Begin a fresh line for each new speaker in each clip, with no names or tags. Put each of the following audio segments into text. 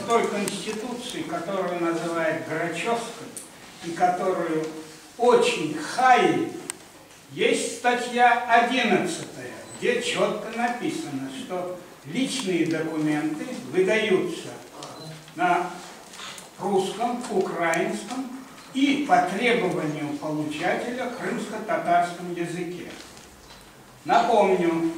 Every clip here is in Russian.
в той Конституции, которую называют Грачевской, и которую очень хаит, есть статья 11, где четко написано, что личные документы выдаются на русском, украинском и по требованию получателя крымско-татарском языке. Напомню,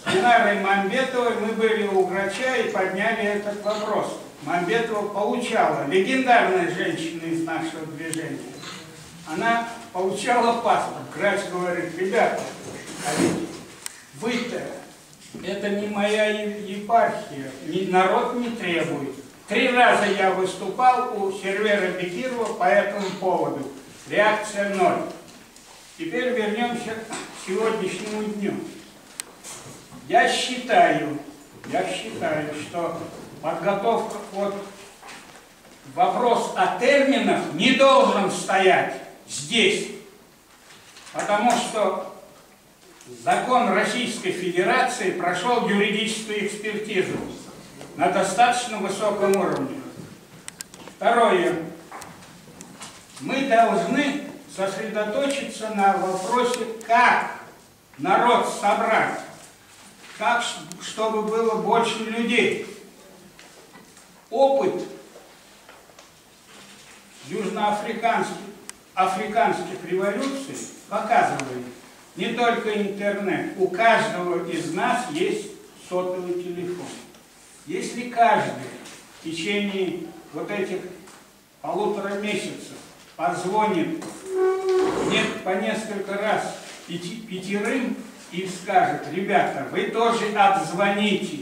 с Динарой Мамбетовой мы были у Грача и подняли этот вопрос. Мамбетова получала, легендарная женщина из нашего движения, она получала паспорт. Грач говорит: ребята, а ведь вы-то, это не моя епархия, народ не требует. 3 раза я выступал у Сервера Бекирова по этому поводу. Реакция 0. Теперь вернемся к сегодняшнему дню. Я считаю, что подготовка, вопрос о терминах не должен стоять здесь, потому что закон Российской Федерации прошел юридическую экспертизу на достаточно высоком уровне. Второе. Мы должны сосредоточиться на вопросе, как народ собрать, как, чтобы было больше людей. Опыт южноафриканских революций показывает, не только интернет, у каждого из нас есть сотовый телефон. Если каждый в течение вот этих 1,5 месяца позвонит мне по несколько раз 5 и скажет: ребята, вы тоже обзвоните,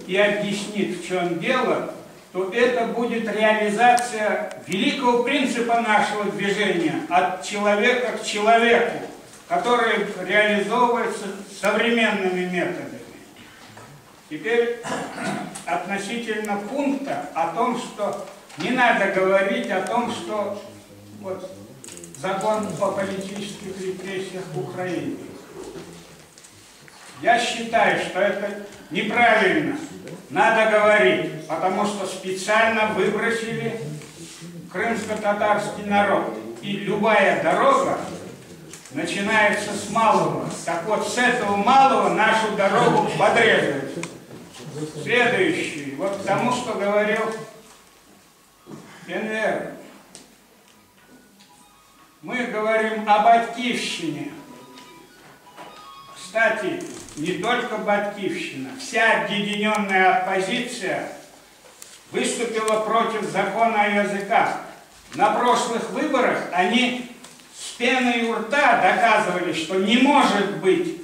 и объяснит, в чем дело, то это будет реализация великого принципа нашего движения от человека к человеку, который реализовывается современными методами. Теперь относительно пункта о том, что не надо говорить о том, что закон о политических репрессиях в Украине. Я считаю, что это неправильно. Надо говорить, потому что специально выбросили крымско-татарский народ. И любая дорога начинается с малого. Так вот, с этого малого нашу дорогу подрезают. Следующий. Вот к тому, что говорил НВР. Мы говорим о Батькивщине. Кстати, не только Батькивщина, вся объединенная оппозиция выступила против закона о языках. На прошлых выборах они с пеной у рта доказывали, что не может быть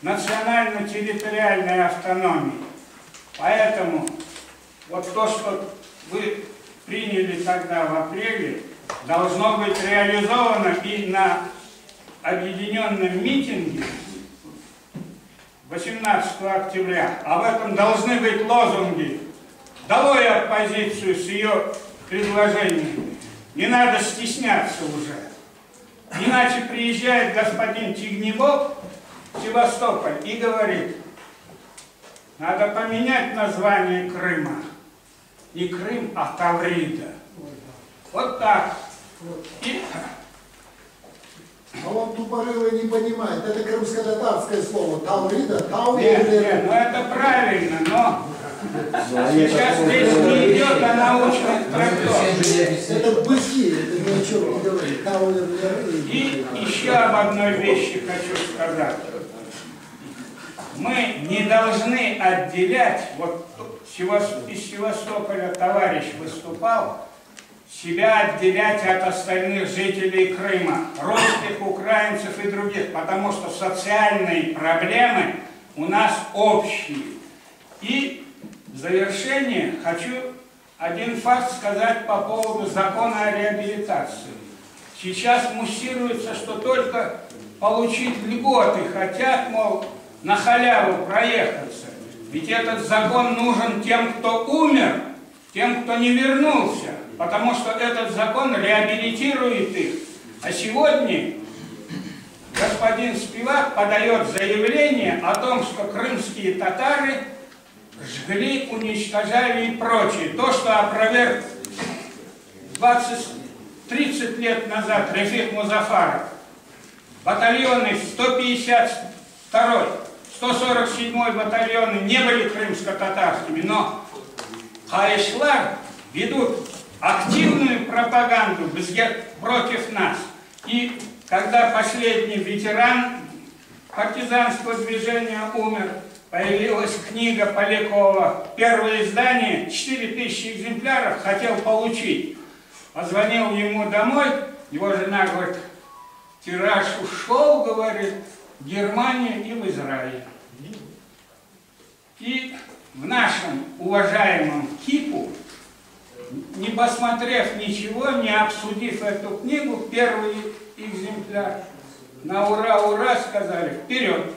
национально-территориальной автономии. Поэтому вот то, что вы приняли тогда в апреле, должно быть реализовано и на объединенном митинге 18 октября. Об этом должны быть лозунги. Долой оппозицию с ее предложениями. Не надо стесняться уже. Иначе приезжает господин Тигнебок в Севастополь и говорит: надо поменять название Крыма. Не Крым, а Таврида. Вот так.
А он тупорылый не понимает. Это крымско-татарское слово. Таврида,
Нет, ну это правильно, но сейчас речь не идет о научных трактовках.
Это быки, это ни о чем не говорит.
И еще об одной вещи хочу сказать. Мы не должны отделять, вот из Севастополя товарищ выступал, себя отделять от остальных жителей Крыма, русских, украинцев и других, потому что социальные проблемы у нас общие. И в завершение хочу один факт сказать по поводу закона о реабилитации. Сейчас муссируется, что только получить льготы хотят, мол, на халяву проехаться. Ведь этот закон нужен тем, кто умер, тем, кто не вернулся, потому что этот закон реабилитирует их. А сегодня господин Спивак подает заявление о том, что крымские татары жгли, уничтожали и прочее. То, что опроверг 30 лет назад Рефик Музафаров. Батальоны 152-й, 147-й батальоны не были крымско-татарскими, но Хаишлар ведут активную пропаганду против нас. И когда последний ветеран партизанского движения умер, появилась книга Полякова, первое издание, 4000 экземпляров, хотел получить. Позвонил ему домой, его жена говорит, тираж ушел, говорит, в Германию и в Израиль. И в нашем уважаемом КИПу, не посмотрев ничего, не обсудив эту книгу, первый экземпляр, на ура-ура сказали, вперед.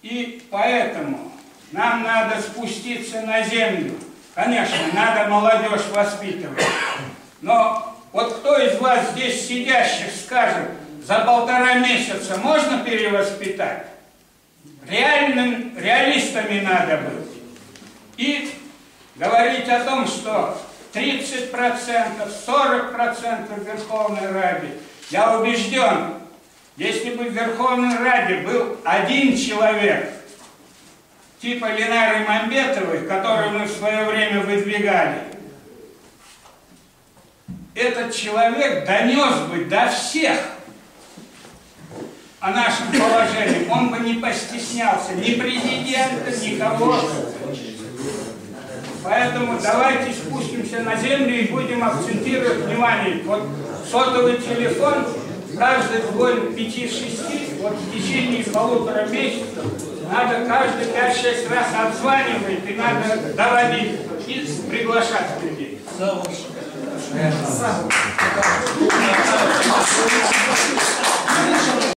И поэтому нам надо спуститься на землю. Конечно, надо молодежь воспитывать. Но вот кто из вас здесь сидящих скажет, за 1,5 месяца можно перевоспитать? Реалистами надо быть. И говорить о том, что 30%, 40% в Верховной Раде. Я убежден, если бы в Верховной Раде был один человек, типа Ленары Мамбетовой, которую мы в свое время выдвигали, этот человек донес бы до всех о нашем положении. Он бы не постеснялся ни президента, никого. Поэтому давайте спустимся на землю и будем акцентировать внимание. Вот сотовый телефон, каждый двое 5-6, вот в течение 1,5 месяца надо каждый 5-6 раз обзванивать, и надо доводить и приглашать людей.